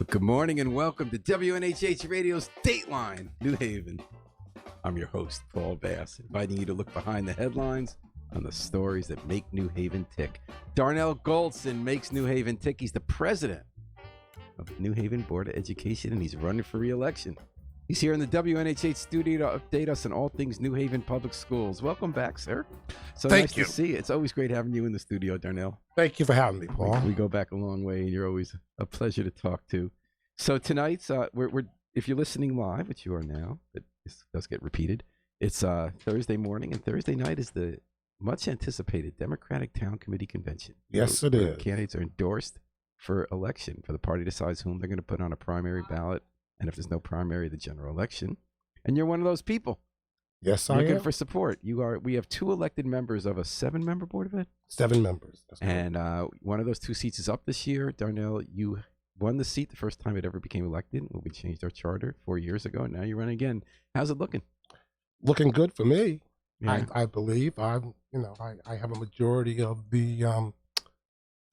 Good morning and welcome to WNHH Radio's Dateline, New Haven. I'm your host, Paul Bass, inviting you to look behind the headlines on the stories that make New Haven tick. Darnell Goldson makes New Haven tick. He's the president of the New Haven Board of Education, and he's running for re-election. He's here in the WNHH studio to update us on all things New Haven Public Schools. Welcome back, sir. So nice to see you. It's always great having you in the studio, Darnell. Thank you for having me, Paul. We go back a long way, and you're always a pleasure to talk to. So tonight's, we're if you're listening live, which you are now, but this does get repeated, it's Thursday morning, and Thursday night is the much-anticipated Democratic Town Committee Convention. Yes, it is. Candidates are endorsed for election, for the party decides whom they're going to put on a primary ballot, and if there's no primary, the general election. And you're one of those people. Yes, I am. Looking for support. We have 2 elected members of a 7-member Board of Ed. 7 members. That's and one of those 2 seats is up this year. Darnell, you won the seat the first time it ever became elected when we changed our charter 4 years ago. And now you're running again. How's it looking? Looking good for me. Yeah. I believe I have a majority of the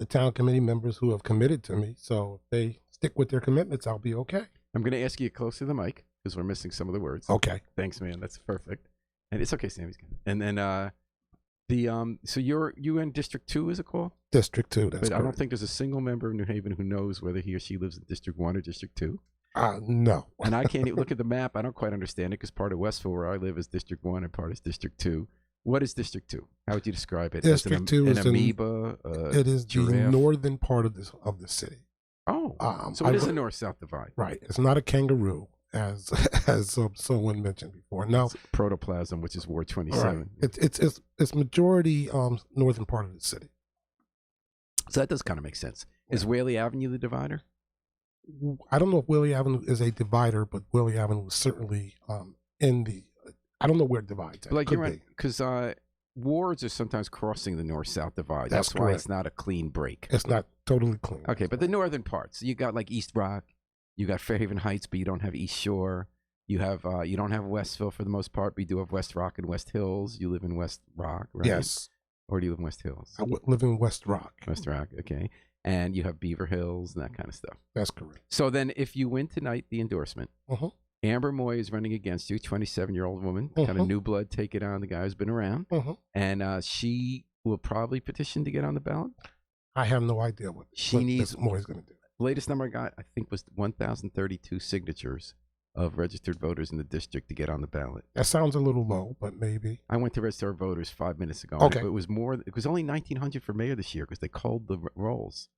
town committee members who have committed to me. So if they stick with their commitments, I'll be okay. I'm going to ask you close to the mic because we're missing some of the words. Okay. Thanks, man. That's perfect. And it's okay, Sammy's good. And then so you in District 2, is it called? District 2, that's But correct. I don't think there's a single member of New Haven who knows whether he or she lives in District 1 or District 2. No. And I can't even look at the map. I don't quite understand it because part of Westville, where I live, is District 1 and part is District 2. What is District 2? How would you describe it? District 2 is an amoeba? It is giraffe? the northern part of the city. Oh, so it is a north-south divide. Right. It's not a kangaroo, as someone mentioned before. Now, it's protoplasm, which is Ward 27. Right. It's majority northern part of the city. So that does kind of make sense. Is Whaley Avenue the divider? I don't know if Whaley Avenue is a divider, but Whaley Avenue is certainly in the. I don't know where it divides. At. Like you're right, because wards are sometimes crossing the north-south divide. That's why it's not a clean break. It's not totally clean. Okay, but the northern parts, you got like East Rock, you got Fairhaven Heights, but you don't have East Shore. You have you don't have Westville for the most part, but you do have West Rock and West Hills. You live in West Rock, right? Yes. Or do you live in West Hills? I live in West Rock. West Rock, okay. And you have Beaver Hills and that kind of stuff. That's correct. So then if you win tonight, the endorsement, Amber Moy is running against you, 27-year-old woman, kind of new blood, take it on the guy who's been around. And she will probably petition to get on the ballot. I have no idea what Moy's going to do. Latest number I got, I think, was 1,032 signatures of registered voters in the district to get on the ballot. That sounds a little low, but maybe. I went to register our voters 5 minutes ago. Okay. It was more. It was only 1,900 for mayor this year because they called the rolls.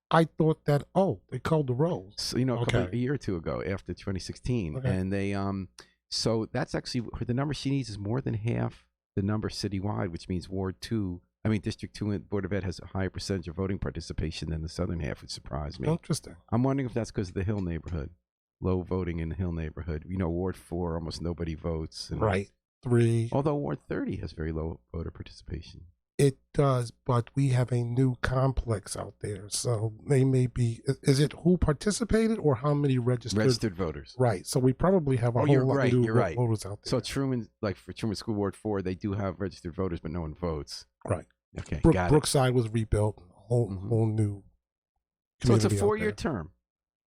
I thought that, they called the rolls. So, a year or two ago after 2016. Okay. And they, so that's actually, the number she needs is more than half the number citywide, which means District 2 Board of Ed has a higher percentage of voting participation than the southern half, which surprised me. Interesting. I'm wondering if that's because of the Hill neighborhood. Low voting in the Hill neighborhood. Ward 4, almost nobody votes. And right. 3. Although Ward 30 has very low voter participation. It does, but we have a new complex out there. So they may be, is it who participated or how many Registered voters. Right. So we probably have a whole lot of new voters out there. So Truman, like for Truman School Ward 4, they do have registered voters, but no one votes. Right. Okay, Brookside was rebuilt, whole new community. So it's a 4-year term.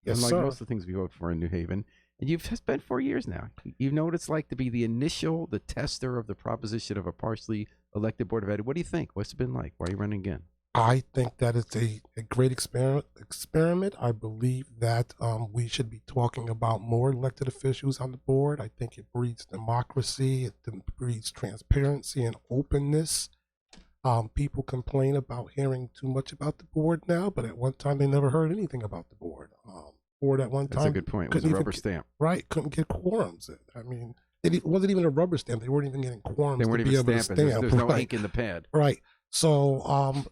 Yes, like sir. most of the things we vote for in New Haven. And you've spent 4 years now. You know what it's like to be the tester of the proposition of a partially elected Board of Ed. What do you think? What's it been like? Why are you running again? I think that it's a great experiment. I believe that we should be talking about more elected officials on the board. I think it breeds democracy. It breeds transparency and openness. People complain about hearing too much about the board now, but at one time they never heard anything about the board. Board at one time. That's a good point. It was a rubber stamp. Right. Couldn't get quorums. I mean, it wasn't even a rubber stamp. They weren't even getting quorums. They weren't to even be able stamping. to stamp. There's no ink in the pad. Right. So,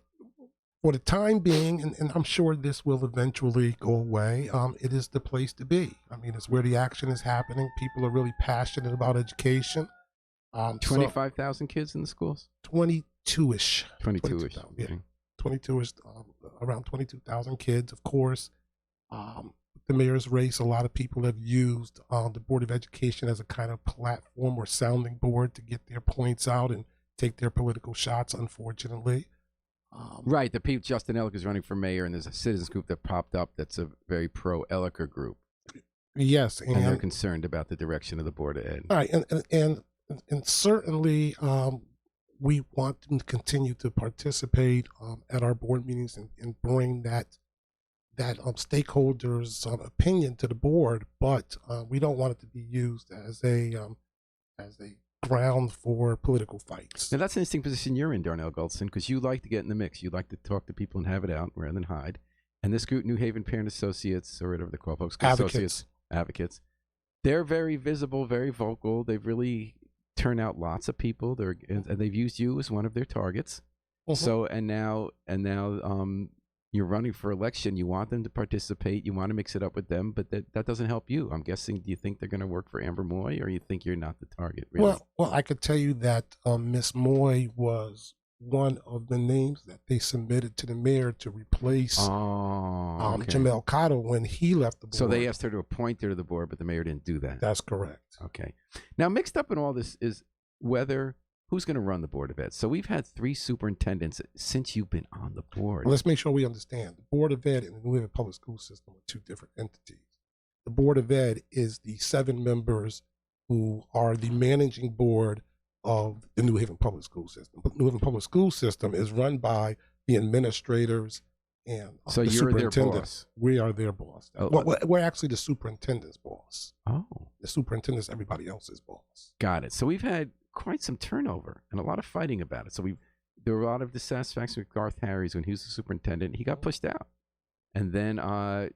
for the time being, and I'm sure this will eventually go away, it is the place to be. I mean, it's where the action is happening. People are really passionate about education. 25,000 kids in the schools? 22-ish. 22-ish. Yeah. 22-ish, around 22,000 kids, of course. The mayor's race, a lot of people have used the Board of Education as a kind of platform or sounding board to get their points out and take their political shots, unfortunately. Right. The people, Justin Ellicker is running for mayor, and there's a citizens group that popped up that's a very pro-Ellicker group. Yes. And they're concerned about the direction of the Board of Ed. Right. And certainly we want to continue to participate at our board meetings and bring that stakeholders' opinion to the board, but we don't want it to be used as a ground for political fights. Now that's an interesting position you're in, Darnell Goldson, because you like to get in the mix. You like to talk to people and have it out rather than hide. And this group, New Haven Parent Associates, or whatever they call folks, advocates, they're very visible, very vocal. They've really turned out lots of people. And they've used you as one of their targets. Mm-hmm. So and now you're running for election. You want them to participate. You want to mix it up with them, but that doesn't help you. I'm guessing. Do you think they're going to work for Amber Moy, or you think you're not the target? Really? Well, I could tell you that Miss Moy was one of the names that they submitted to the mayor to replace Jamel Cotto when he left the board. So they asked her to appoint her to the board, but the mayor didn't do that. That's correct. Okay. Now, mixed up in all this is who's going to run the Board of Ed. So we've had 3 superintendents since you've been on the board. Well, let's make sure we understand. The Board of Ed and the New Haven Public School System are 2 different entities. The Board of Ed is the 7 members who are the managing board of the New Haven Public School System. But the New Haven Public School System is run by the administrators and so the you're their boss. We are their boss. Well, we're actually the superintendent's boss. Oh. The superintendent's everybody else's boss. Got it. So we've had quite some turnover and a lot of fighting about it. So there were a lot of dissatisfaction with Garth Harries when he was the superintendent. He got pushed out. And then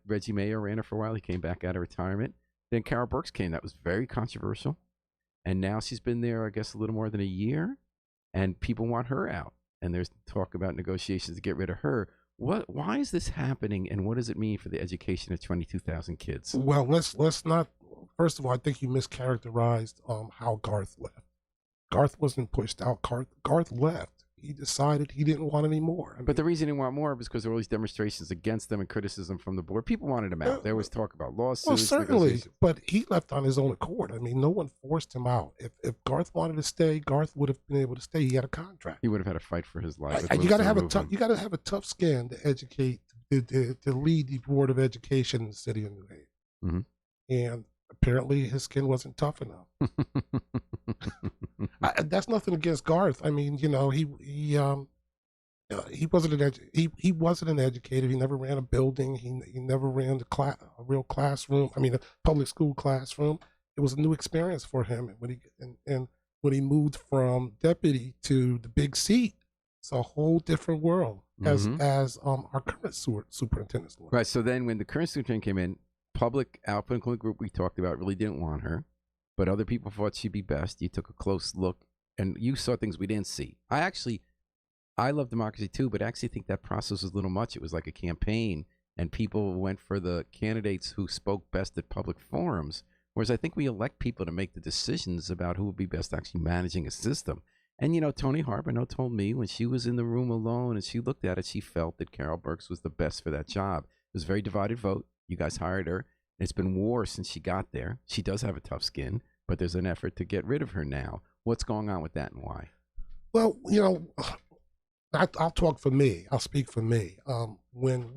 Reggie Mayer ran it for a while. He came back out of retirement. Then Carol Burks came. That was very controversial. And now she's been there, I guess, a little more than a year. And people want her out. And there's talk about negotiations to get rid of her. Why is this happening, and what does it mean for the education of 22,000 kids? Well, let's not. First of all, I think you mischaracterized how Garth left. Garth wasn't pushed out. Garth left. He decided he didn't want any more. But the reason he didn't want more was because there were all these demonstrations against them and criticism from the board. People wanted him out. There was talk about lawsuits. Well, certainly, but he left on his own accord. I mean, no one forced him out. If Garth wanted to stay, Garth would have been able to stay. He had a contract. He would have had to fight for his life. You got to have a tough skin to educate to lead the Board of Education in the city of New Haven. Mm-hmm. And apparently, his skin wasn't tough enough. That's nothing against Garth. I mean, he wasn't he wasn't an educator. He never ran a building. He never ran a real classroom. I mean, a public school classroom. It was a new experience for him. And when he moved from deputy to the big seat, it's a whole different world as our current superintendent. Right. So then, when the current superintendent came in, public output, including the group we talked about, really didn't want her. But other people thought she'd be best. You took a close look, and you saw things we didn't see. I love democracy too, but I actually think that process was a little much. It was like a campaign, and people went for the candidates who spoke best at public forums, whereas I think we elect people to make the decisions about who would be best actually managing a system. And, Tony Harbino told me when she was in the room alone and she looked at it, she felt that Carol Burks was the best for that job. It was a very divided vote. You guys hired her. It's been war since she got there. She does have a tough skin, but there's an effort to get rid of her now. What's going on with that and why? Well, I'll talk for me. I'll speak for me. When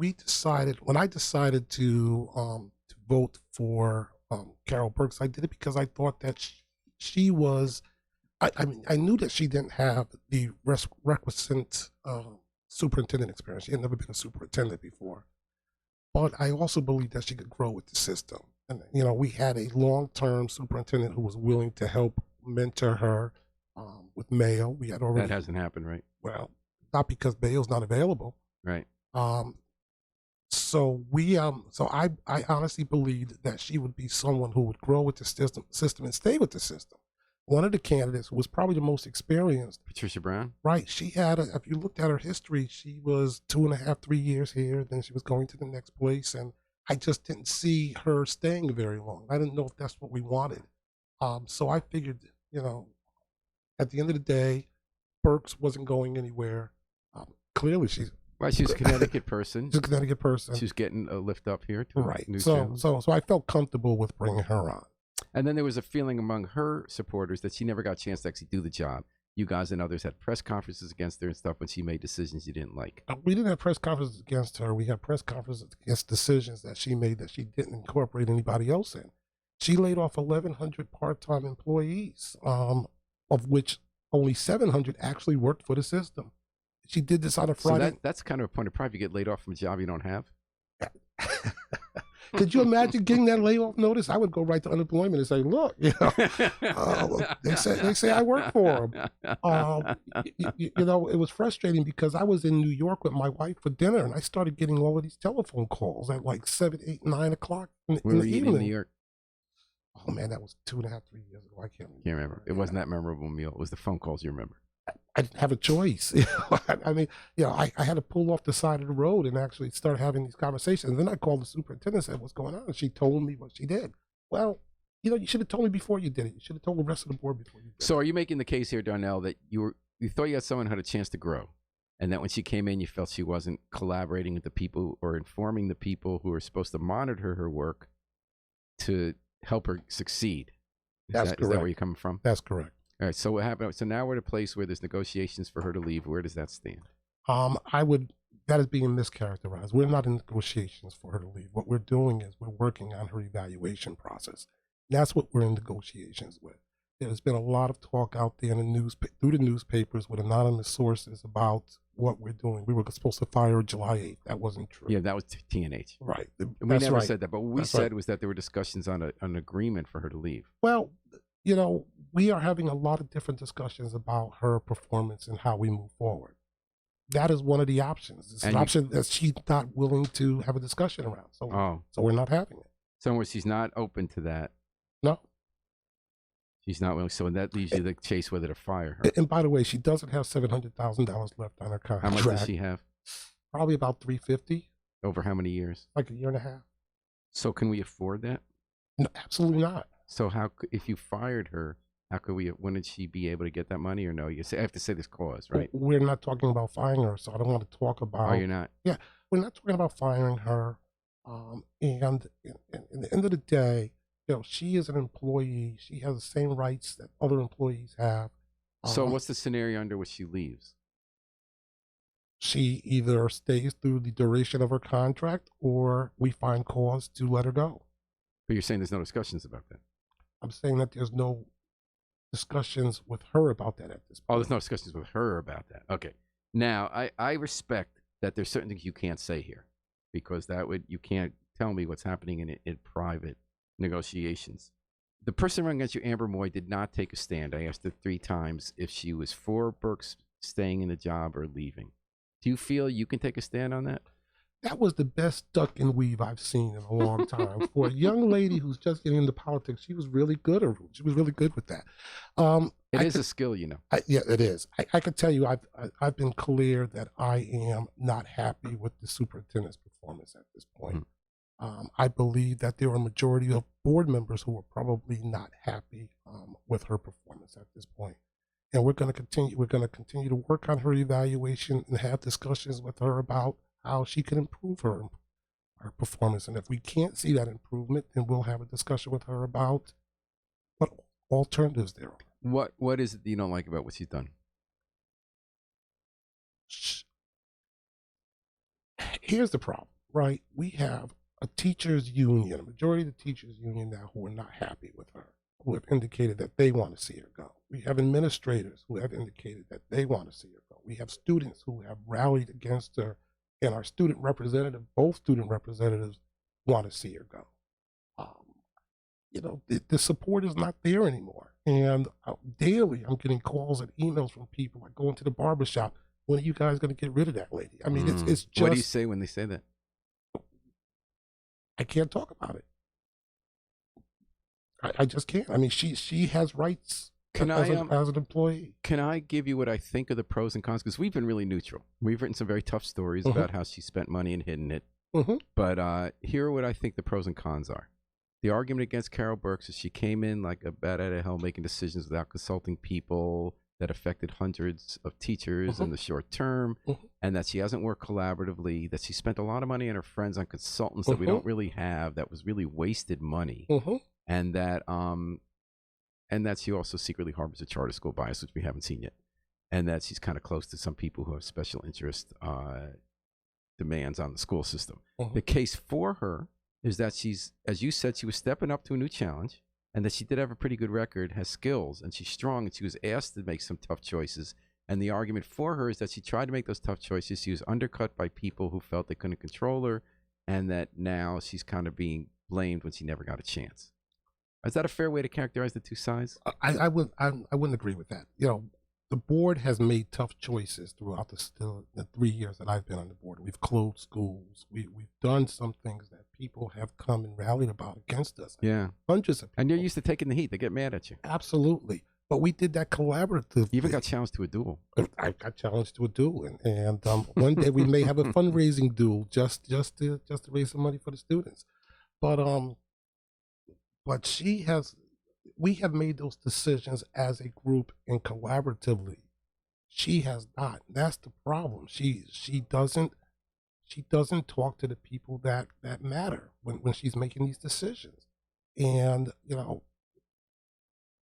I decided to vote for Carol Burks, I did it because I thought that she was. I knew that she didn't have the requisite superintendent experience. She had never been a superintendent before, but I also believed that she could grow with the system. And we had a long-term superintendent who was willing to help mentor her with Mayo. We had already that hasn't happened, right? Well, not because Mayo's not available, right? So I honestly believed that she would be someone who would grow with the system and stay with the system. One of the candidates who was probably the most experienced, Patricia Brown. Right. She had, if you looked at her history, she was 2.5, 3 years here. Then she was going to the next place. And I just didn't see her staying very long. I didn't know if that's what we wanted. So I figured, at the end of the day, Burks wasn't going anywhere. Clearly she's a Connecticut person. She's a Connecticut person. She's getting a lift up here to right. So I felt comfortable with bringing her on. And then there was a feeling among her supporters that she never got a chance to actually do the job. You guys and others had press conferences against her and stuff when she made decisions you didn't like. We didn't have press conferences against her. We had press conferences against decisions that she made that she didn't incorporate anybody else in. She laid off 1,100 part-time employees, of which only 700 actually worked for the system. She did this on a Friday. So that's kind of a point of pride. You get laid off from a job you don't have. Could you imagine getting that layoff notice? I would go right to unemployment and say, "Look, they say I work for them." It was frustrating because I was in New York with my wife for dinner, and I started getting all of these telephone calls at like 7, 8, 9 o'clock in the evening. In New York? Oh man, that was 2.5, 3 years ago. I can't remember. It wasn't that memorable meal. It was the phone calls you remember. I didn't have a choice. I had to pull off the side of the road and actually start having these conversations. And then I called the superintendent and said, "What's going on?" And she told me what she did. Well, you should have told me before you did it. You should have told the rest of the board before you did it. So are you making the case here, Darnell, that you thought you had someone who had a chance to grow, and that when she came in, you felt she wasn't collaborating with the people or informing the people who were supposed to monitor her work to help her succeed? That's correct. Is that where you're coming from? That's correct. All right. So what happened? So now we're at a place where there's negotiations for her to leave. Where does that stand? That is being mischaracterized. We're not in negotiations for her to leave. What we're doing is we're working on her evaluation process. That's what we're in negotiations with. There's been a lot of talk out there in the through the newspapers with anonymous sources about what we're doing. We were supposed to fire her July 8th. That wasn't true. Yeah, that was TNH. Right. We never said that, but what we said was that there were discussions on an agreement for her to leave. Well, we are having a lot of different discussions about her performance and how we move forward. That is one of the options. It's an option that she's not willing to have a discussion around. So we're not having it. So she's not open to that. No. She's not willing. So that leaves you to chase whether to fire her. And by the way, she doesn't have $700,000 left on her contract. How much does she have? Probably about $350,000. Over how many years? Like a year and a half. So can we afford that? No, absolutely not. So if you fired her, wouldn't she be able to get that money or no? I have to say this clause, right? We're not talking about firing her, so I don't want to talk about. Oh, you're not? Yeah, we're not talking about firing her. And at the end of the day, she is an employee. She has the same rights that other employees have. So what's the scenario under which she leaves? She either stays through the duration of her contract or we find cause to let her go. But you're saying there's no discussions about that? I'm saying that there's no discussions with her about that at this point. Oh, there's no discussions with her about that. Okay. Now, I respect that there's certain things you can't say here because you can't tell me what's happening in private negotiations. The person running against you, Amber Moy, did not take a stand. I asked her 3 times if she was for Burks staying in the job or leaving. Do you feel you can take a stand on that? That was the best duck and weave I've seen in a long time. For a young lady who's just getting into politics, she was really good. She was really good with that. It is a skill, Yeah, it is. I can tell you, I've been clear that I am not happy with the superintendent's performance at this point. Mm-hmm. I believe that there are a majority of board members who are probably not happy with her performance at this point. and we're going to continue. We're going to continue to work on her evaluation and have discussions with her about how she can improve her performance. And if we can't see that improvement, then we'll have a discussion with her about what alternatives there are. What is it that you don't like about what she's done? Here's the problem, right? We have a teachers union, a majority of the teachers union now who are not happy with her, who have indicated that they want to see her go. We have administrators who have indicated that they want to see her go. We have students who have rallied against her, and our student representative, both student representatives, want to see her go. The support is not there anymore. And daily, I'm getting calls and emails from people. I go into the barbershop. When are you guys going to get rid of that lady? I mean, it's just. What do you say when they say that? I can't talk about it. I just can't. I mean, she has rights as an employee. Can I give you what I think of the pros and cons? Because we've been really neutral. We've written some very tough stories about how she spent money and hidden it. But here are what I think the pros and cons are. The argument against Carol Burks is she came in like a bat out of hell, making decisions without consulting people that affected hundreds of teachers in the short term, and that she hasn't worked collaboratively, that she spent a lot of money on her friends on consultants that we don't really have, that was really wasted money, and that she also secretly harbors a charter school bias, which we haven't seen yet, and that she's kind of close to some people who have special interest demands on the school system. The case for her is that she's, as you said, she was stepping up to a new challenge, and that she did have a pretty good record, has skills, and she's strong, and she was asked to make some tough choices. And the argument for her is that she tried to make those tough choices. She was undercut by people who felt they couldn't control her, and that now she's kind of being blamed when she never got a chance. Is that a fair way to characterize the two sides? I wouldn't agree with that. The board has made tough choices throughout the 3 years that I've been on the board. We've closed schools. We've done some things that people have come and rallied about against us. Yeah. Hundreds of people. And you're used to taking the heat. They get mad at you. Absolutely. But we did that collaboratively. You even got challenged to a duel. I got challenged to a duel. And one day we may have a fundraising duel just to raise some money for the students. But we have made those decisions as a group and collaboratively. She has not. That's the problem. She doesn't talk to the people that matter when she's making these decisions. And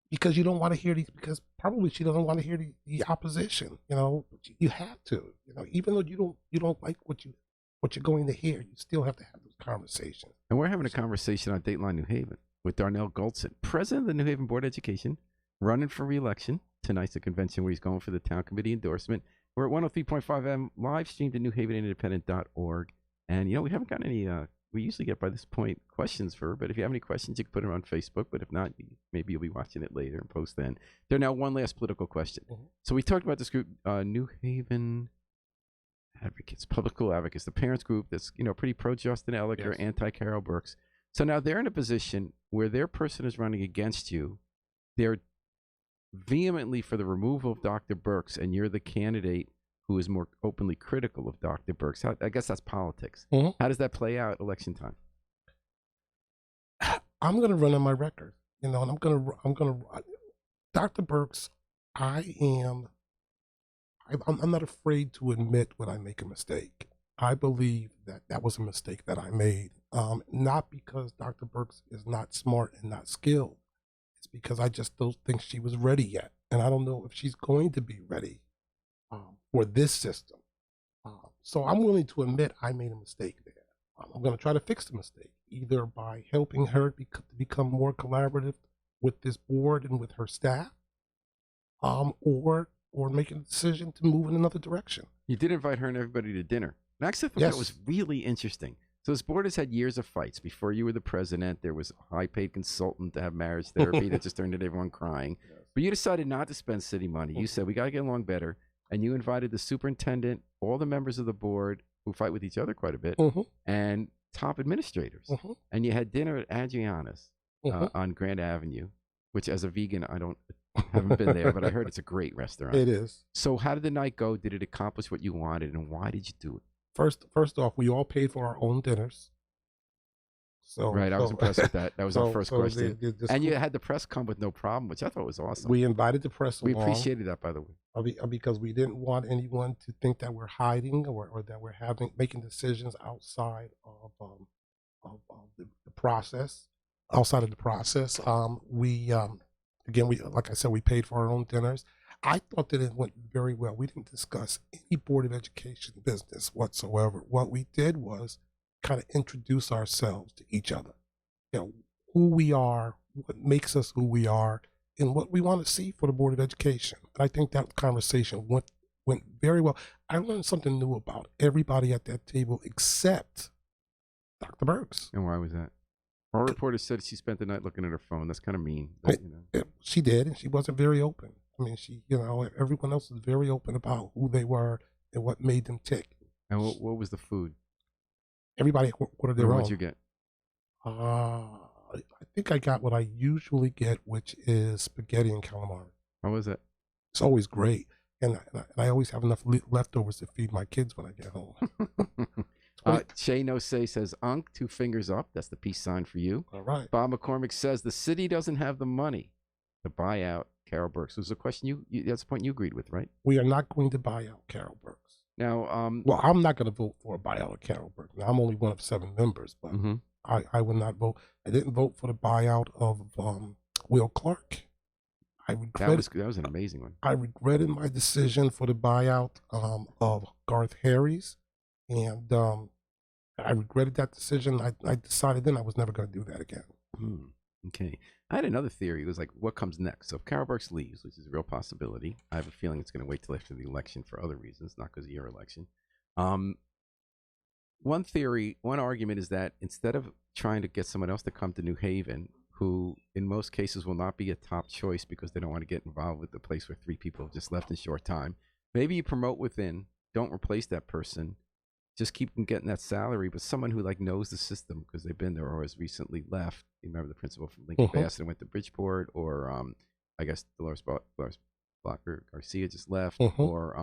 because you don't want to hear these, because probably she doesn't want to hear the opposition. You have to. Even though you don't like what you're going to hear, you still have to have those conversations. And we're having a conversation on Dateline New Haven with Darnell Goldson, president of the New Haven Board of Education, running for re-election. Tonight's a convention where he's going for the town committee endorsement. We're at 103.5 M, live streamed at newhavenindependent.org. And, we haven't gotten any, we usually get by this point questions for her, but if you have any questions, you can put them on Facebook. But if not, maybe you'll be watching it later and post then. There now, one last political question. So we talked about this group, New Haven Advocates, Public School Advocates, the parents group that's, pretty pro-Justin Ellicker, anti-Carol Burks. So now they're in a position where their person is running against you. They're vehemently for the removal of Dr. Burks, and you're the candidate who is more openly critical of Dr. Burks. I guess that's politics. How does that play out election time? I'm going to run on my record, and I'm going to Dr. Burks. I'm not afraid to admit when I make a mistake. I believe that was a mistake that I made. Not because Dr. Burks is not smart and not skilled. It's because I just don't think she was ready yet. And I don't know if she's going to be ready for this system. So I'm willing to admit I made a mistake there. I'm going to try to fix the mistake, either by helping her to become more collaborative with this board and with her staff, or making a decision to move in another direction. You did invite her and everybody to dinner. And actually, I thought that was really interesting. So this board has had years of fights. Before you were the president, there was a high-paid consultant to have marriage therapy that just turned into everyone crying. But you decided not to spend city money. You said, we got to get along better. And you invited the superintendent, all the members of the board who fight with each other quite a bit, and top administrators. And you had dinner at Adriana's on Grand Avenue, which as a vegan, haven't been there, but I heard it's a great restaurant. It is. So how did the night go? Did it accomplish what you wanted, and why did you do it? First off, we all paid for our own dinners. So Right, I was impressed with that. That was our first question. The And you school, had the press come with no problem, which I thought was awesome. we invited the press We along appreciated that, by the way. because we didn't want anyone to think that we're hiding or that we're making decisions outside of the process. Outside of the process, we again, we like I said, we paid for our own dinners. I thought that it went very well. We didn't discuss any Board of Education business whatsoever. What we did was kind of introduce ourselves to each other. You know, who we are, what makes us who we are, and what we want to see for the Board of Education. And I think that conversation went very well. I learned something new about everybody at that table except Dr. Burks. And why was that? Our reporter said she spent the night looking at her phone. That's kind of mean. But, She did, and she wasn't very open. I mean, everyone else was very open about who they were and what made them tick. And what was the food? Everybody ordered their own. What'd you get? I think I got what I usually get, which is spaghetti and calamari. How was it? It's always great, and I always have enough leftovers to feed my kids when I get home. Shay No Say says, Unc, 2 fingers up. That's the peace sign for you. All right. Bob McCormick says, the city doesn't have the money to buy out Carol Burks. It was a question that's a point you agreed with, right? We are not going to buy out Carol Burks. Now, well, I'm not going to vote for a buyout of Carol Burks. Now, I'm only one of 7 members, but I will not vote. I didn't vote for the buyout of Will Clark. I regret that was an amazing one. I regretted my decision for the buyout of Garth Harries, and I regretted that decision. I decided then I was never going to do that again. Okay. I had another theory. It was like, what comes next? So if Carol Burks leaves, which is a real possibility, I have a feeling it's going to wait till after the election for other reasons, not because of your election. One argument is that instead of trying to get someone else to come to New Haven, who in most cases will not be a top choice because they don't want to get involved with the place where 3 people have just left in a short time, maybe you promote within, don't replace that person, just keep them getting that salary, but someone who knows the system because they've been there or has recently left. You remember the principal from Lincoln Bassett and went to Bridgeport, or I guess Dolores Blocker Garcia just left, or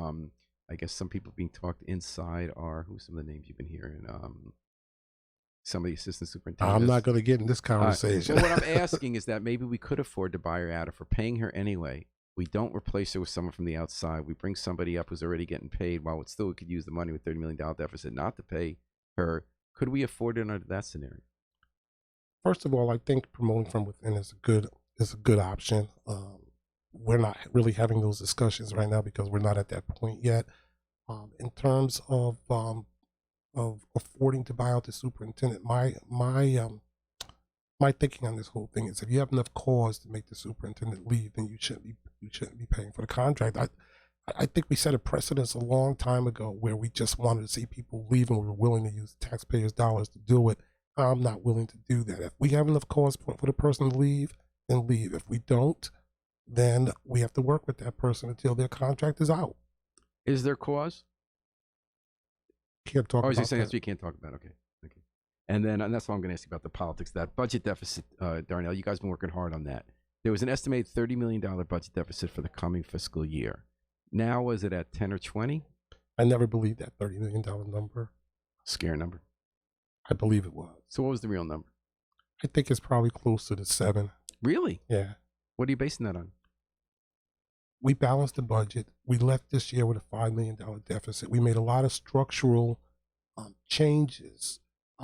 I guess some people being talked inside are who's some of the names you've been hearing. Some of the assistant superintendents. I'm not going to get in this conversation. Well, what I'm asking is that maybe we could afford to buy her out if we're paying her anyway. We don't replace her with someone from the outside. We bring somebody up who's already getting paid while it's still we could use the money with $30 million deficit not to pay her. Could we afford it under that scenario? First of all, I think promoting from within is a good option. We're not really having those discussions right now because we're not at that point yet. In terms of affording to buy out the superintendent, my thinking on this whole thing is if you have enough cause to make the superintendent leave, then you shouldn't be paying for the contract. I think we set a precedence a long time ago where we just wanted to see people leave and we were willing to use taxpayers' dollars to do it. I'm not willing to do that. If we have enough cause for the person to leave, then leave. If we don't, then we have to work with that person until their contract is out. Is there cause? Can't talk about you're saying that. We can't talk about it. Okay. And that's all I'm going to ask you about the politics of that. Budget deficit, Darnell, you guys have been working hard on that. There was an estimated $30 million budget deficit for the coming fiscal year. Now, was it at 10 or 20? I never believed that $30 million number. Scare number. I believe it was. So what was the real number? I think it's probably closer to 7. Really? Yeah. What are you basing that on? We balanced the budget. We left this year with a $5 million deficit. We made a lot of structural changes.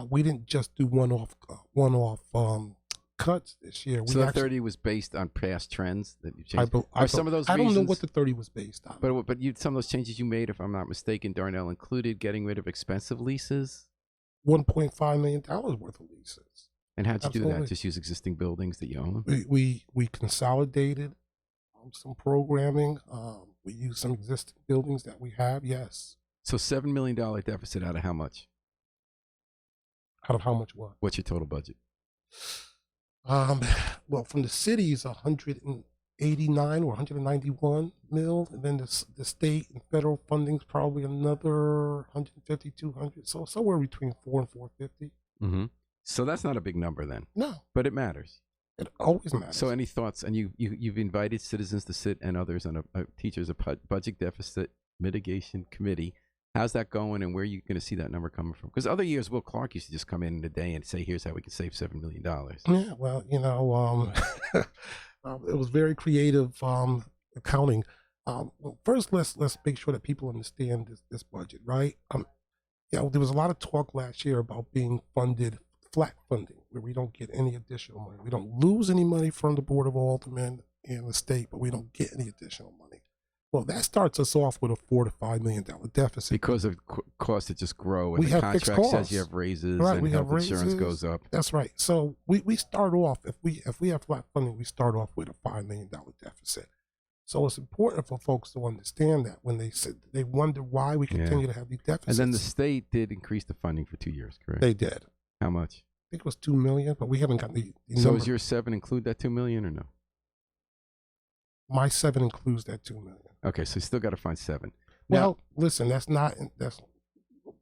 We didn't just do one-off cuts this year. So the 30 was based on past trends that you changed. Some of those I reasons, don't know what the 30 was based on. But some of those changes you made, if I'm not mistaken, Darnell, included getting rid of expensive leases. $1.5 million worth of leases. And how'd you do that? Just use existing buildings that you own? We consolidated some programming. We used some existing buildings that we have. Yes. So $7 million deficit out of how much? Out of how much what? What's your total budget? Well, from the city is 189 or 191 mil, and then the state and federal funding is probably another 150, 200. So somewhere between 4 and 450. Mm-hmm. So that's not a big number then. No, but it matters. It always matters. So any thoughts? And you've invited citizens to sit and others on a teachers a budget deficit mitigation committee. How's that going, and where are you going to see that number coming from? Because other years, Will Clark used to just come in a day and say, here's how we can save $7 million. Yeah, well, it was very creative accounting. Well, first, let's make sure that people understand this budget, right? There was a lot of talk last year about being funded flat funding, where we don't get any additional money. We don't lose any money from the Board of Aldermen and the state, but we don't get any additional money. Well, that starts us off with a $4 to $5 million deficit Because of costs that just grow, and we the have contract fixed costs. says you have raises, Right, and we have health insurance raises. goes up. That's right. So we start off, if we have flat funding, we start off with a $5 million deficit. So it's important for folks to understand that when they wonder why we continue to have these deficits. And then the state did increase the funding for 2 years, correct? They did. How much? I think it was $2 million, but we haven't got the So number. does your 7 include that $2 million or no? My 7 includes that $2 million. Okay, so you still got to find 7. Well, listen,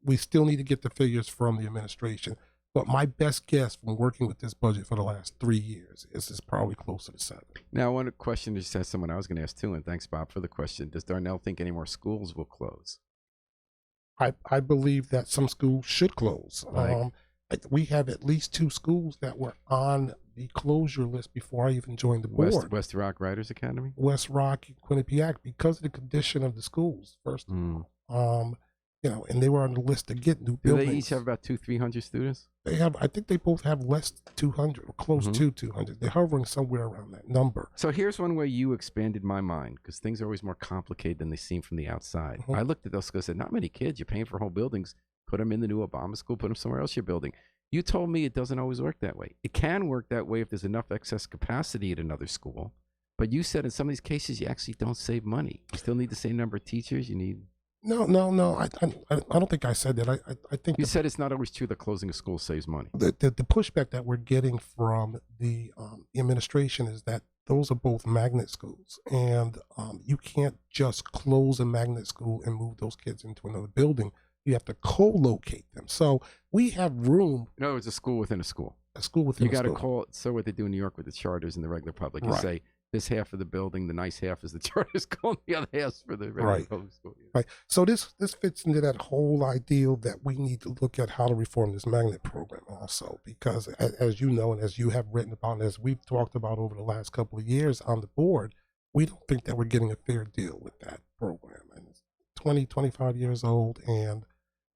we still need to get the figures from the administration. But my best guess from working with this budget for the last 3 years is it's probably closer to 7. Now, one question just has someone I was going to ask too, and thanks, Bob, for the question. Does Darnell think any more schools will close? I believe that some schools should close. Like? We have at least 2 schools that were on the closure list before I even joined the board. West Rock Writers Academy? West Rock, Quinnipiac, because of the condition of the schools, first of all. And they were on the list to get new buildings. Do they each have about 200-300 students? I think they both have less than 200 or close to 200. They're hovering somewhere around that number. So here's one way you expanded my mind, because things are always more complicated than they seem from the outside. I looked at those schools and said, not many kids. You're paying for whole buildings. Put them in the new Obama school. Put them somewhere else you're building. You told me it doesn't always work that way. It can work that way if there's enough excess capacity at another school. But you said in some of these cases, you actually don't save money. You still need the same number of teachers. You need... No. I don't think I said that. I think you said it's not always true that closing a school saves money. The pushback that we're getting from the administration is that those are both magnet schools, and you can't just close a magnet school and move those kids into another building. You have to co-locate them. So we have room. No, it's a school within a school. A school within a school. You got to call it. So what they do in New York with the charters and the regular public, you say this half of the building, the nice half is the charter school, and the other half's for the regular public school. Yeah. Right. So this fits into that whole ideal that we need to look at how to reform this magnet program also, because as you know, and as you have written about, and as we've talked about over the last couple of years on the board, we don't think that we're getting a fair deal with that program. And it's 25 years old, and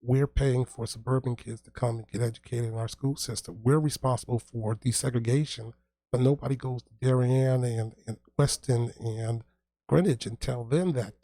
we're paying for suburban kids to come and get educated in our school system. We're responsible for desegregation, but nobody goes to Darien and Weston and Greenwich and tell them that,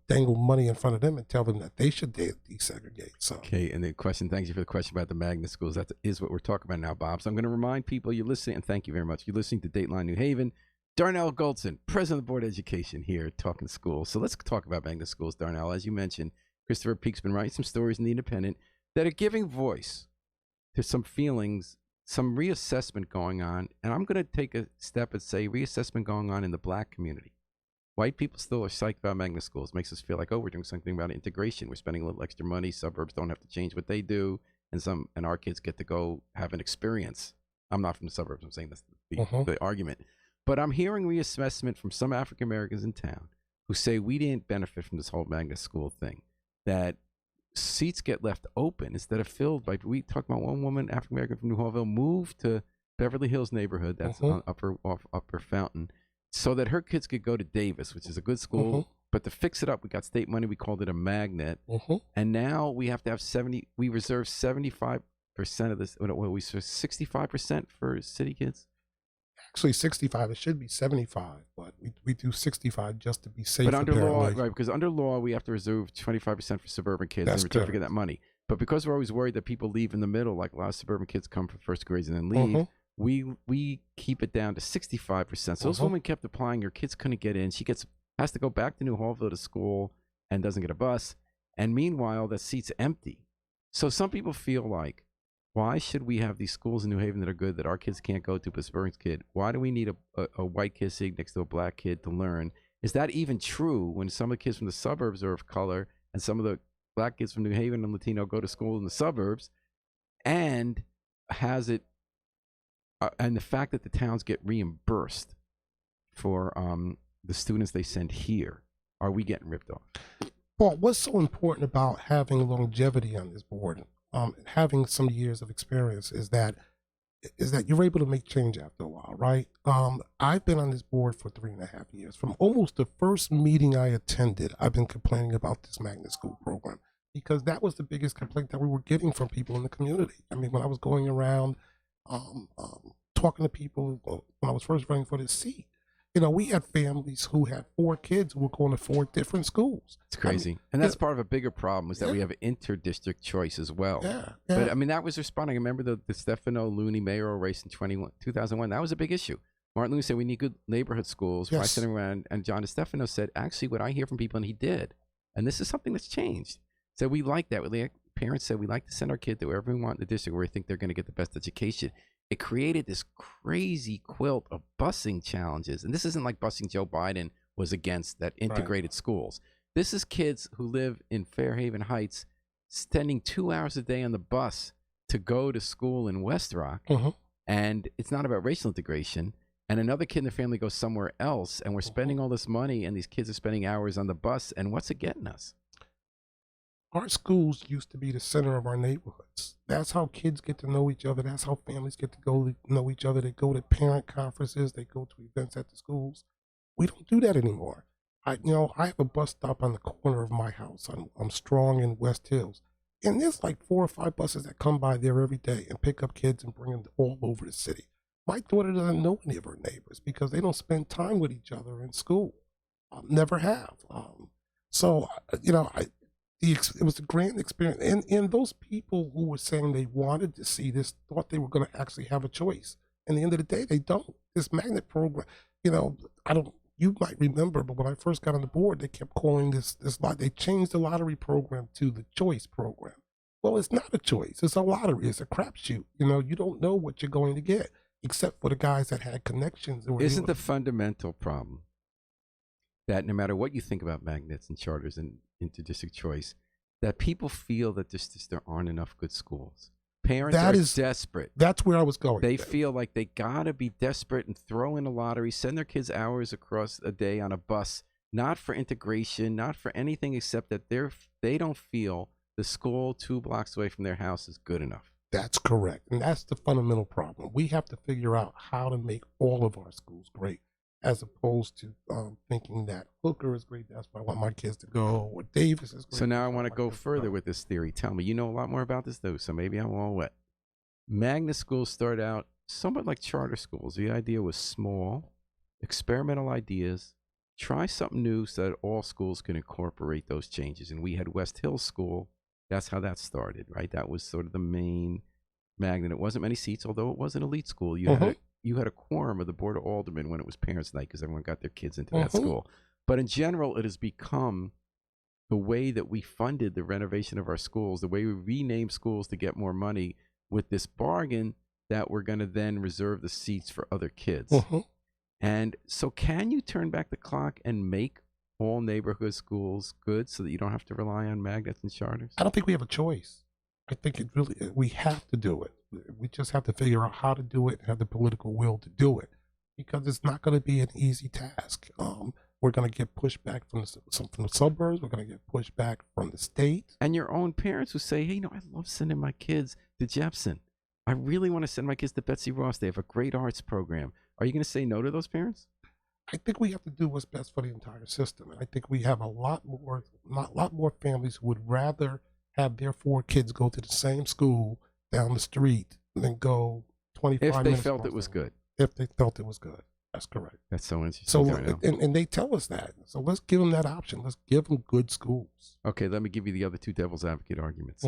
dangle money in front of them and tell them that they should desegregate. So. Okay, and the question, thank you for the question about the magnet schools. That is what we're talking about now, Bob. So I'm going to remind people you're listening, and thank you very much. You're listening to Dateline New Haven. Darnell Goldson, President of the Board of Education here, talking schools. So let's talk about magnet schools, Darnell. As you mentioned, Christopher Peake's been writing some stories in The Independent that are giving voice to some feelings, some reassessment going on. And I'm going to take a step and say reassessment going on in the black community. White people still are psyched about magnet schools. Makes us feel like, oh, we're doing something about integration. We're spending a little extra money. Suburbs don't have to change what they do. And our kids get to go have an experience. I'm not from the suburbs. I'm saying that's the argument. But I'm hearing reassessment from some African Americans in town who say we didn't benefit from this whole magnet school thing. That seats get left open instead of filled by. We talked about one woman, African American from New Hallville, moved to Beverly Hills neighborhood. That's on Upper Fountain, so that her kids could go to Davis, which is a good school. But to fix it up, we got state money. We called it a magnet, and now we have to have 70. We reserve 75% of this. Well, we reserve 65% for city kids. Actually 65. It should be 75, but we do 65 just to be safe. But under law, right? Because under law, we have to reserve 25% for suburban kids and return to get that money. But because we're always worried that people leave in the middle, like a lot of suburban kids come for first grades and then leave, we keep it down to 65%. So this woman kept applying. Her kids couldn't get in. She has to go back to New Hallville to school and doesn't get a bus. And meanwhile, the seat's empty. So some people feel like, why should we have these schools in New Haven that are good that our kids can't go to, but suburban kid? Why do we need a white kid sitting next to a black kid to learn? Is that even true when some of the kids from the suburbs are of color and some of the black kids from New Haven and Latino go to school in the suburbs? And and the fact that the towns get reimbursed for the students they send here, are we getting ripped off? Paul, what's so important about having longevity on this board, having some years of experience, is that you're able to make change after a while, right? I've been on this board for 3.5 years. From almost the first meeting I attended, I've been complaining about this magnet school program because that was the biggest complaint that we were getting from people in the community. I mean, when I was going around talking to people when I was first running for this seat, we had families who had 4 kids who were going to 4 different schools. It's crazy. I mean, and that's part of a bigger problem is that we have inter-district choice as well. But I mean, that was responding. I remember the Stefano Looney mayoral race in 2001. That was a big issue. Martin Looney said we need good neighborhood schools. Yes. Right, sitting around, and John DeStefano said, actually, what I hear from people, and he did, and this is something that's changed. So we like that. Parents said we like to send our kid to wherever we want in the district where we think they're going to get the best education. It created this crazy quilt of busing challenges. And this isn't like busing Joe Biden was against that integrated schools. This is kids who live in Fairhaven Heights spending 2 hours a day on the bus to go to school in West Rock. And it's not about racial integration. And another kid in the family goes somewhere else, and we're spending all this money, and these kids are spending hours on the bus. And what's it getting us? Our schools used to be the center of our neighborhoods. That's how kids get to know each other. That's how families get to go know each other. They go to parent conferences. They go to events at the schools. We don't do that anymore. I have a bus stop on the corner of my house. I'm Strong in West Hills. And there's like 4 or 5 buses that come by there every day and pick up kids and bring them all over the city. My daughter doesn't know any of her neighbors because they don't spend time with each other in school. Never have. It was a grand experience. And those people who were saying they wanted to see this thought they were going to actually have a choice. And at the end of the day, they don't. This magnet program, you might remember, but when I first got on the board, they kept calling this lot. They changed the lottery program to the choice program. Well, it's not a choice. It's a lottery. It's a crapshoot. You don't know what you're going to get, except for the guys that had connections. Isn't the fundamental problem that no matter what you think about magnets and charters and interdistrict choice, that people feel that there aren't enough good schools? Parents are desperate. That's where I was going. They feel like they gotta be desperate and throw in a lottery, send their kids hours across a day on a bus, not for integration, not for anything except that they don't feel the school 2 blocks away from their house is good enough. That's correct. And that's the fundamental problem. We have to figure out how to make all of our schools great, as opposed to thinking that Hooker is great, that's why I want my kids to go, or Davis is great. So now I want to go further with this theory. Tell me, you know a lot more about this, though, so maybe I'm all wet. Magnet schools start out somewhat like charter schools. The idea was small, experimental ideas, try something new so that all schools can incorporate those changes. And we had West Hill School. That's how that started, right? That was sort of the main magnet. It wasn't many seats, although it was an elite school. You had a quorum of the Board of Aldermen when it was parents' night because everyone got their kids into that school. But in general, it has become the way that we funded the renovation of our schools, the way we renamed schools to get more money with this bargain that we're going to then reserve the seats for other kids. And so can you turn back the clock and make all neighborhood schools good so that you don't have to rely on magnets and charters? I don't think we have a choice. I think we have to do it. We just have to figure out how to do it and have the political will to do it, because it's not going to be an easy task. We're going to get pushback from the suburbs. We're going to get pushback from the state. And your own parents who say, hey, I love sending my kids to Jepson. I really want to send my kids to Betsy Ross. They have a great arts program. Are you going to say no to those parents? I think we have to do what's best for the entire system. And I think we have a lot more families who would rather have their 4 kids go to the same school down the street than go 25 minutes. If they felt it was good. If they felt it was good. That's correct. That's so interesting. So, and they tell us that. So let's give them that option. Let's give them good schools. Okay, let me give you the other 2 devil's advocate arguments.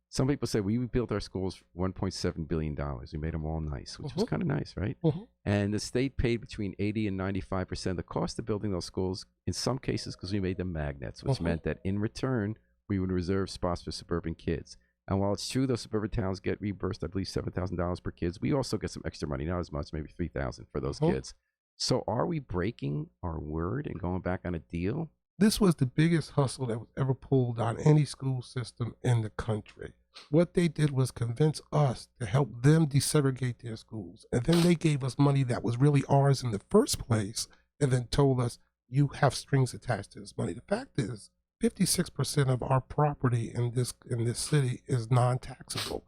Some people say we built our schools for $1.7 billion. We made them all nice, which was kind of nice, right? And the state paid between 80 and 95% of the cost of building those schools, in some cases because we made them magnets, which meant that in return, we would reserve spots for suburban kids. And while it's true those suburban towns get reimbursed, I believe, $7,000 per kids, we also get some extra money, not as much, maybe $3,000 for those kids. So are we breaking our word and going back on a deal? This was the biggest hustle that was ever pulled on any school system in the country. What they did was convince us to help them desegregate their schools. And then they gave us money that was really ours in the first place, and then told us, you have strings attached to this money. The fact is, 56% of our property in this city is non-taxable,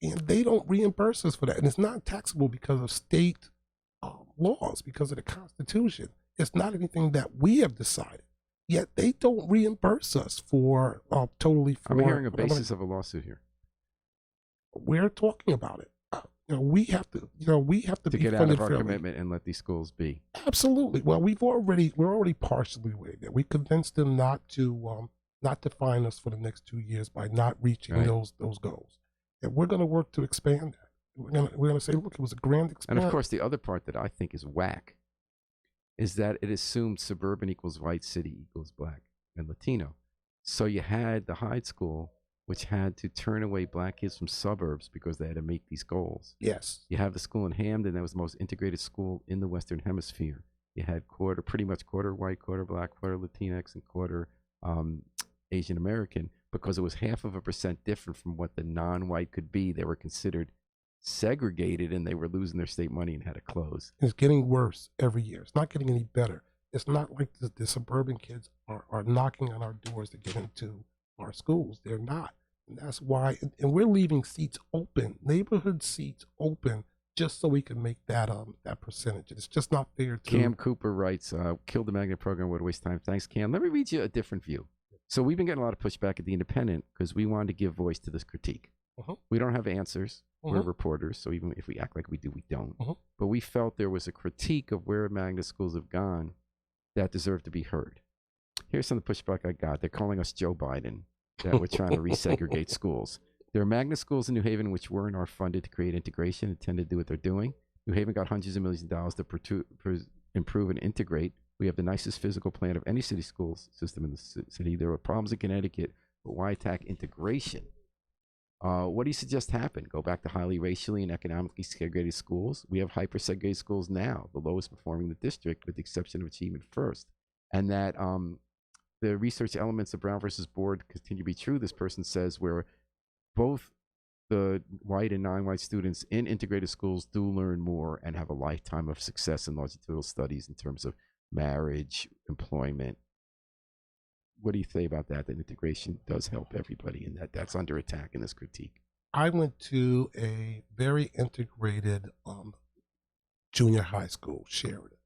and they don't reimburse us for that. And it's not taxable because of state laws, because of the Constitution. It's not anything that we have decided. Yet they don't reimburse us for totally. I'm hearing a basis of a lawsuit here. We're talking about it. We have to. We have to be get out funded of our fairly. commitment and let these schools be. Absolutely. Well, we're already partially waived it. We convinced them not to fine us for the next 2 years by not reaching those goals, and we're going to work to expand that. We're gonna say, look, it was a grand experiment. And of course, the other part that I think is whack is that it assumed suburban equals white, city equals black and Latino. So you had the Hyde School, which had to turn away black kids from suburbs because they had to meet these goals. Yes. You have the school in Hamden that was the most integrated school in the Western Hemisphere. You had pretty much quarter white, quarter black, quarter Latinx, and quarter Asian American, because it was 0.5% different from what the non-white could be. They were considered segregated, and they were losing their state money and had to close. It's getting worse every year. It's not getting any better. It's not like the suburban kids are knocking on our doors to get into our schools. They're not. And that's why, and we're leaving seats open, neighborhood seats open, just so we can make that percentage. It's just not fair to. Cam Cooper writes, killed the magnet program, what a waste of time. Thanks, Cam. Let me read you a different view. So we've been getting a lot of pushback at The Independent because we wanted to give voice to this critique. We don't have answers. We're reporters, so even if we act like we do, we don't. But we felt there was a critique of where magnet schools have gone that deserved to be heard. Here's some of the pushback I got. They're calling us Joe Biden, that we're trying to resegregate schools. There are magnet schools in New Haven which were and are funded to create integration and tend to do what they're doing. New Haven got hundreds of millions of dollars to improve and integrate. We have the nicest physical plan of any city schools system in the city. There are problems in Connecticut, but why attack integration? What do you suggest happen? Go back to highly racially and economically segregated schools? We have hyper-segregated schools now, the lowest performing in the district, with the exception of Achievement First. And that the research elements of Brown versus Board continue to be true, this person says, where both the white and non-white students in integrated schools do learn more and have a lifetime of success in longitudinal studies in terms of marriage, employment. What do you say about that? That integration does help everybody, and that's under attack in this critique. I went to a very integrated junior high school, Sheridan,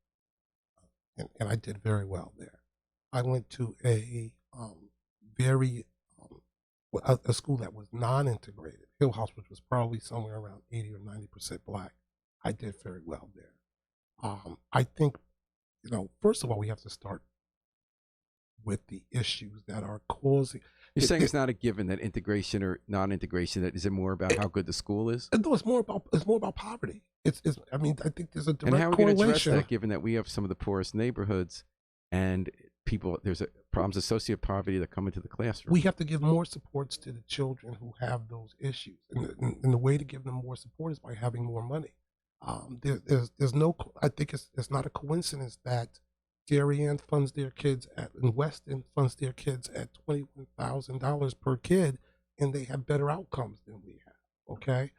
and I did very well there. I went to a a school that was non-integrated, Hill House, which was probably somewhere around 80 or 90% black. I did very well there. I think, first of all, we have to start with the issues that are causing. You're saying it's not a given that integration or non-integration. That is it more about how good the school is? No, it's more about poverty. I mean, I think there's a direct correlation. And how are we going to address that, given that we have some of the poorest neighborhoods, and there's problems associated with poverty that come into the classroom? We have to give more supports to the children who have those issues, and the way to give them more support is by having more money. There's no. I think it's not a coincidence that Darien funds their kids and Weston funds their kids at $21,000 per kid, and they have better outcomes than we have. Okay,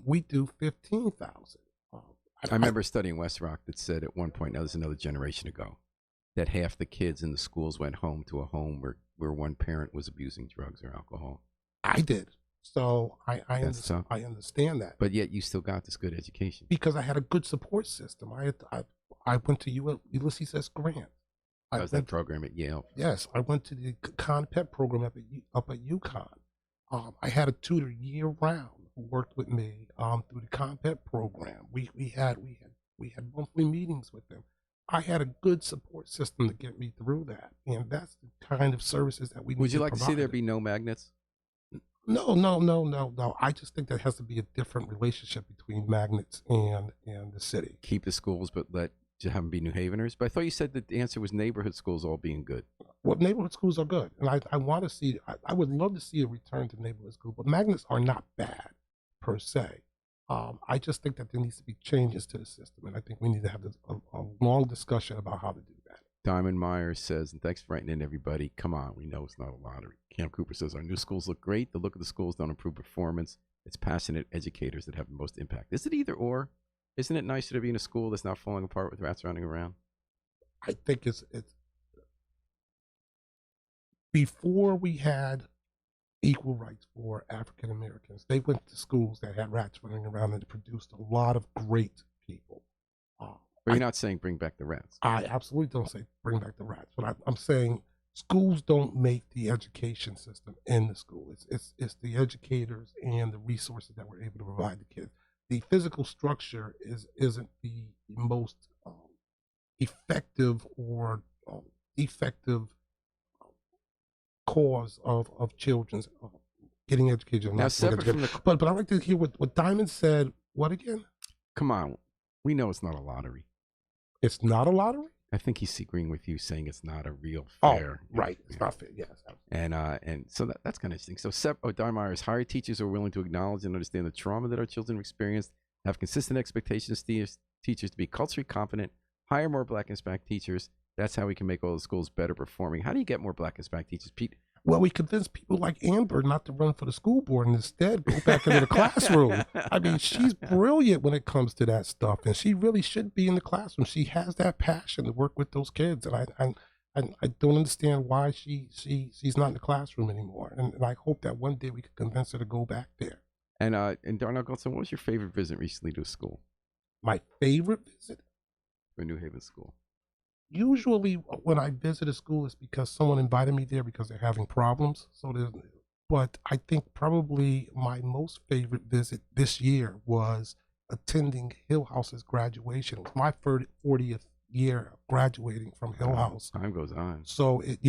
we do $15,000. I remember studying West Rock that said at one point, now this is another generation ago, that half the kids in the schools went home to a home where one parent was abusing drugs or alcohol. I did. So I understand that. But yet you still got this good education. Because I had a good support system. I went to Ulysses S. Grant. That was that program at Yale. Yes, I went to the Con-Pet program up at UConn. I had a tutor year round who worked with me through the Con-Pet program. We had monthly meetings with them. I had a good support system to get me through that, and that's the kind of services that we need. Would you like to see there be no magnets? No. I just think there has to be a different relationship between magnets and the city. Keep the schools, but have them be New Haveners. But I thought you said that the answer was neighborhood schools all being good. Well, neighborhood schools are good, and I want to see. I would love to see a return to neighborhood schools, but magnets are not bad per se. I just think that there needs to be changes to the system, and I think we need to have a long discussion about how to do that. Diamond Myers says, and thanks for writing in, everybody. Come on, we know it's not a lottery. Cam Cooper says, our new schools look great. The look of the schools don't improve performance. It's passionate educators that have the most impact. Is it either or? Isn't it nicer to be in a school that's not falling apart with rats running around? I think it's before we had equal rights for African Americans, they went to schools that had rats running around and produced a lot of great people. But you're not saying bring back the rats. I absolutely don't say bring back the rats, but I'm saying schools don't make the education system in the school. It's the educators and the resources that we're able to provide the kids. The physical structure isn't the most effective or effective cause of children's getting educated. Now, separate from the... But I like to hear what Diamond said. What again? Come on, we know it's not a lottery. It's not a lottery? I think he's agreeing with you, saying it's not a real fair. fair. Oh, right. It's not fair. Yes. And so that's kind of interesting. So Darmeyer is hire teachers who are willing to acknowledge and understand the trauma that our children have experienced, have consistent expectations of teachers to be culturally confident, hire more Black and Hispanic teachers. That's how we can make all the schools better performing. How do you get more Black and Hispanic teachers, Pete? Well, we convince people like Amber not to run for the school board and instead go back into the classroom. I mean, she's brilliant when it comes to that stuff, and she really should be in the classroom. She has that passion to work with those kids, and I don't understand why she's not in the classroom anymore. And I hope that one day we can convince her to go back there. And Darnell Goldson, what was your favorite visit recently to a school? My favorite visit? To New Haven school. Usually when I visit a school, it's because someone invited me there because they're having problems. But I think probably my most favorite visit this year was attending Hill House's graduation. It was my 40th year of graduating from Hill House. Time goes on. So it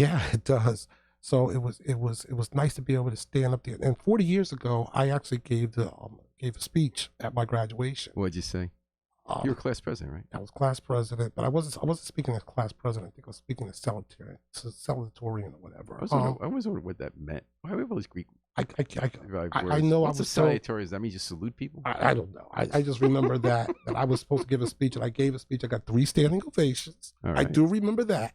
does. So it was nice to be able to stand up there. And 40 years ago, I actually gave a speech at my graduation. What'd you say? You were class president, right? I was class president, but I wasn't speaking as class president. I think I was speaking as salutatorian or whatever. I was wondering what that meant. Why do we have all these Greek? I know. What's a salutatorian? Does that mean you just salute people? I don't know. I just remember that I was supposed to give a speech, and I gave a speech. I got 3 standing ovations. Right. I do remember that.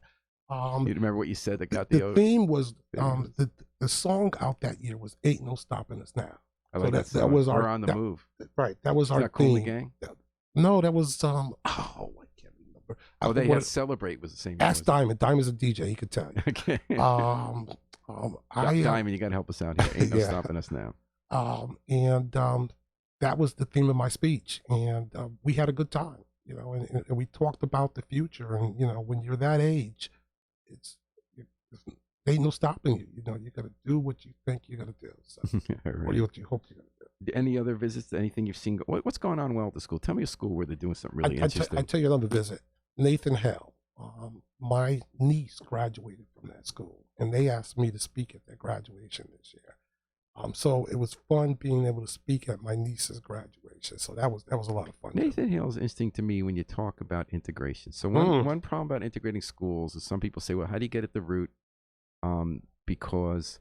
You remember what you said that got the theme was the song out that year was "Ain't No Stopping Us Now." I like that was our. We're on the move. Right. That was our theme. Cool the Gang? No, that was I can't remember. They had Celebrate was the same. Ask Diamond. Diamond's a DJ. He could tell you. Okay. Diamond, you got to help us out here. Ain't no stopping us now. That was the theme of my speech, and we had a good time, and we talked about the future, and when you're that age, there ain't no stopping you. You got to do what you think you're gonna do, so, right. Or what you hope you're gonna do. Any other visits? Anything you've seen? What's going on well at the school? Tell me a school where they're doing something really interesting. I tell you another visit. Nathan Hale. My niece graduated from that school, and they asked me to speak at their graduation this year. So it was fun being able to speak at my niece's graduation. So that was a lot of fun. Nathan Hale is interesting to me when you talk about integration. So one problem about integrating schools is some people say, well, how do you get at the root? Because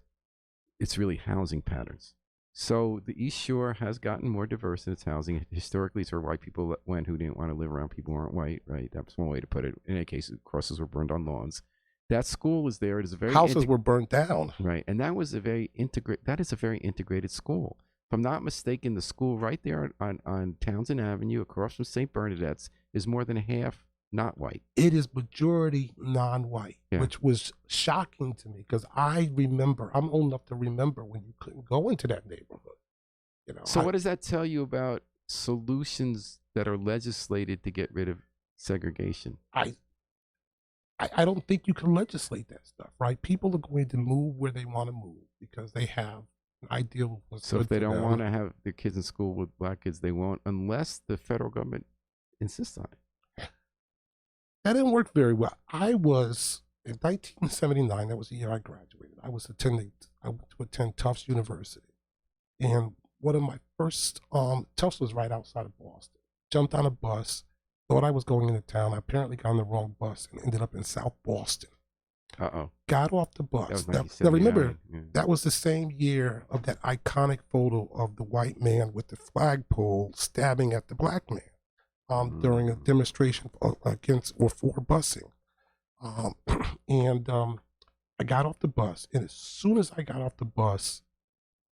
it's really housing patterns. So the East Shore has gotten more diverse in its housing. Historically, it's where white people went who didn't want to live around people who aren't white, right? That's one way to put it. In any case, crosses were burned on lawns. That school is there. It is a very houses were burnt down, right? And that was a very integrated school. If I'm not mistaken, the school right there on Townsend Avenue, across from St. Bernadette's, is more than half not white. It is majority non-white, which was shocking to me because I remember, I'm old enough to remember when you couldn't go into that neighborhood. So what does that tell you about solutions that are legislated to get rid of segregation? I don't think you can legislate that stuff, right? People are going to move where they want to move because they have an ideal. So if they don't want to have their kids in school with Black kids, they won't unless the federal government insists on it. That didn't work very well. I was, in 1979, that was the year I graduated. I went to attend Tufts University. And one of my first, Tufts was right outside of Boston. Jumped on a bus, thought I was going into town. I apparently got on the wrong bus and ended up in South Boston. Got off the bus. Now remember, that was the same year of that iconic photo of the white man with the flagpole stabbing at the Black man. During a demonstration against or for busing. I got off the bus, and as soon as I got off the bus,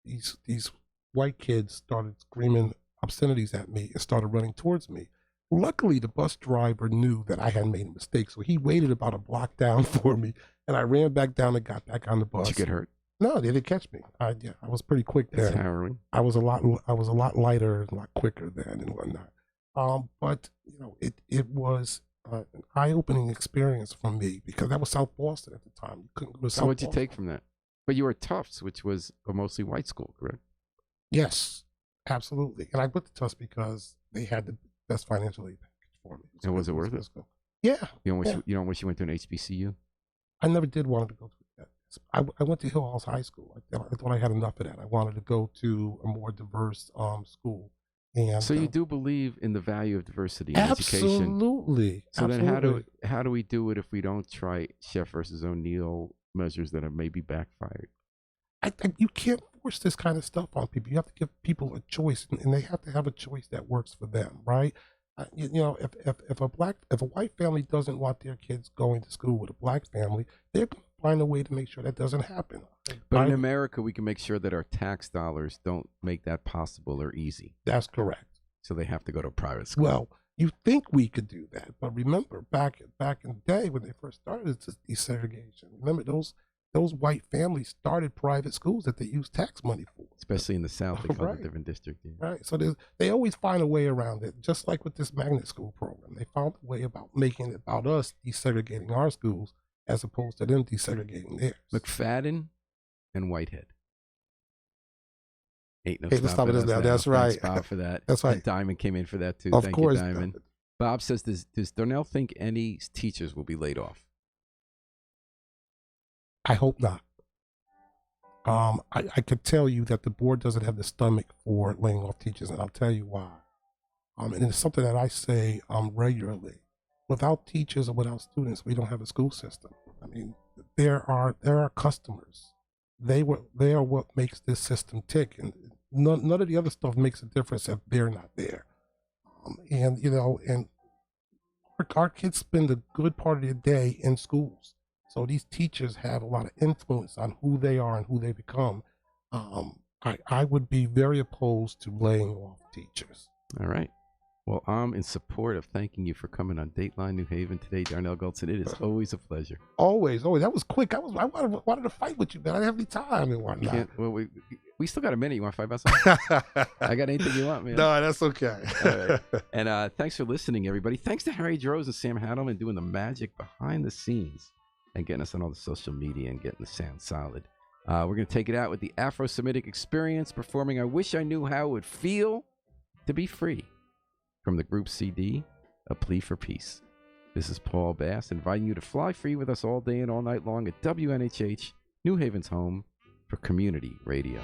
these white kids started screaming obscenities at me and started running towards me. Luckily, the bus driver knew that I had made a mistake, so he waited about a block down for me, and I ran back down and got back on the bus. Did you get hurt? No, they didn't catch me. I was pretty quick then. That's harrowing. I was a lot lighter and a lot quicker then and whatnot. But it was an eye-opening experience for me because that was South Boston at the time. You couldn't go to So South what'd you Boston. take from that? But you were at Tufts, which was a mostly white school, correct? Yes, absolutely. And I went to Tufts because they had the best financial aid package for me. And was it worth it? Yeah. You don't wish you went to an HBCU? I never did want to go to that. I went to Hill House High School. I thought I had enough of that. I wanted to go to a more diverse school. And so you do believe in the value of diversity in education? Absolutely. So then how do we do it if we don't try Chef versus O'Neill measures that have maybe backfired? You can't force this kind of stuff on people. You have to give people a choice, and they have to have a choice that works for them, right? If a white family doesn't want their kids going to school with a black family, they're going to find a way to make sure that doesn't happen. But in America, we can make sure that our tax dollars don't make that possible or easy. That's correct. So they have to go to a private school. Well, you think we could do that, but remember back in the day when they first started desegregation. Remember those white families started private schools that they used tax money for. Especially in the South, they call Right. it a different district. Yeah. Right. So they always find a way around it, just like with this magnet school program. They found a way about making it about us desegregating our schools as opposed to them desegregating theirs. McFadden and Whitehead. Ain't no stopping us now. That's Thanks, right. Bob, for that. That's right. And Diamond came in for that, too. Of Thank course. you, Diamond. Bob says, does Darnell think any teachers will be laid off? I hope not. I could tell you that the board doesn't have the stomach for laying off teachers, and I'll tell you why. And it's something that I say regularly. Without teachers or without students, we don't have a school system. I mean, there are customers. They are what makes this system tick, and none of the other stuff makes a difference if they're not there. And our kids spend a good part of their day in schools. So these teachers have a lot of influence on who they are and who they become. I would be very opposed to laying off teachers. All right. Well, I'm in support of thanking you for coming on Dateline New Haven today, Darnell Goldson. It is always a pleasure. Always. That was quick. I wanted to fight with you, man. I didn't have any time and whatnot. Well, we still got a minute. You want to fight about something? I got anything you want, man. No, that's okay. All right. And thanks for listening, everybody. Thanks to Harry Droz and Sam Hadelman doing the magic behind the scenes and getting us on all the social media and getting the sound solid. We're going to take it out with the Afro-Semitic Experience performing I Wish I Knew How It Would Feel to Be Free from the group CD, A Plea for Peace. This is Paul Bass inviting you to fly free with us all day and all night long at WNHH, New Haven's home for community radio.